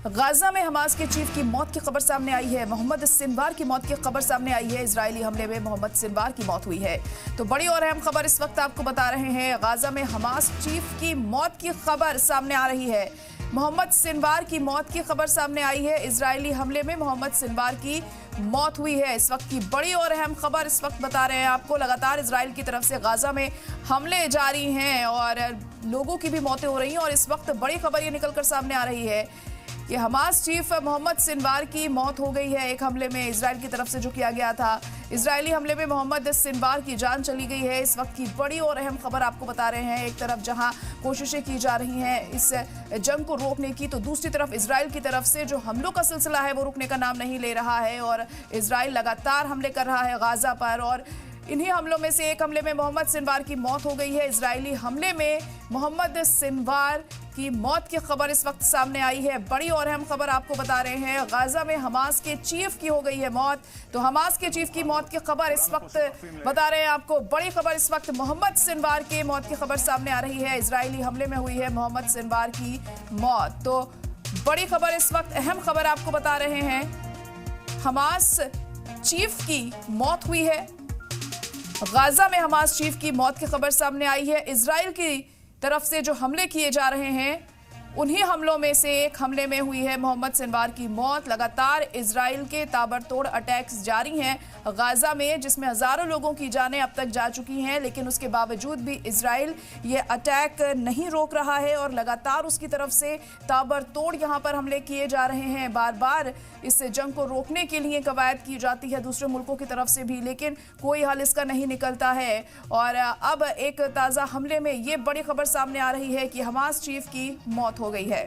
Gaza में Hamas के chief की मौत की खबर सामने आई है। मोहम्मद सिनवार की मौत की खबर सामने आई है। इजरायली हमले में मोहम्मद सिनवार की मौत हुई है। तो बड़ी और अहम खबर इस वक्त आपको बता रहे हैं। गाजा में हमास चीफ की मौत की खबर सामने आ रही है। मोहम्मद सिनवार की मौत की खबर सामने आई है। इजरायली हमले में मोहम्मद सिनवार की मौत हुई है। इस वक्त की बड़ी और अहम खबर इस वक्त बता रहे हैं आपको। लगातार इजराइल की तरफ से गाजा में हमले जारी हैं और लोगों की भी मौतें हो रही हैं। और इस वक्त बड़ी खबर ये निकलकर सामने आ रही है कि हमास चीफ मोहम्मद सिनवार की मौत हो गई है। एक हमले में इजराइल की तरफ से जो किया गया था, इजरायली हमले में मोहम्मद सिनवार की जान चली गई है। इस वक्त की बड़ी और अहम खबर आपको बता रहे हैं। एक तरफ जहां कोशिशें की जा रही हैं इस जंग को रोकने की, तो दूसरी तरफ इजराइल की तरफ से जो हमलों का सिलसिला है वो रुकने का नाम नहीं ले रहा है और इजराइल लगातार हमले कर रहा है गाजा पर। और इन्हीं हमलों में से एक हमले में मोहम्मद सिनवार की मौत हो गई है। इजरायली हमले में मोहम्मद सिनवार की मौत की खबर इस वक्त सामने आई है। बड़ी और अहम खबर आपको बता रहे हैं। गाजा में हमास के चीफ की हो गई है मौत। तो हमास के चीफ की मौत की खबर इस वक्त बता रहे हैं आपको। बड़ी खबर इस वक्त मोहम्मद सिनवार के मौत की खबर सामने आ रही है। इजरायली हमले में हुई है मोहम्मद सिनवार की मौत। तो बड़ी खबर इस वक्त, अहम खबर आपको बता रहे हैं। हमास चीफ की मौत हुई है। गाजा में हमास चीफ की मौत की खबर सामने आई है। इजराइल की तरफ से जो हमले किए जा रहे हैं उन्हीं हमलों में से एक हमले में हुई है मोहम्मद सिनवार की मौत। लगातार इजराइल के ताबड़तोड़ अटैक्स जारी हैं गाजा में, जिसमें हजारों लोगों की जानें अब तक जा चुकी हैं। लेकिन उसके बावजूद भी इजराइल ये अटैक नहीं रोक रहा है और लगातार उसकी तरफ से ताबड़तोड़ यहाँ पर हमले किए जा रहे हैं। बार बार इस जंग को रोकने के लिए कवायद की जाती है दूसरे मुल्कों की तरफ से भी, लेकिन कोई हल इसका नहीं निकलता है। और अब एक ताज़ा हमले में ये बड़ी खबर सामने आ रही है कि हमास चीफ की मौत हो गई है।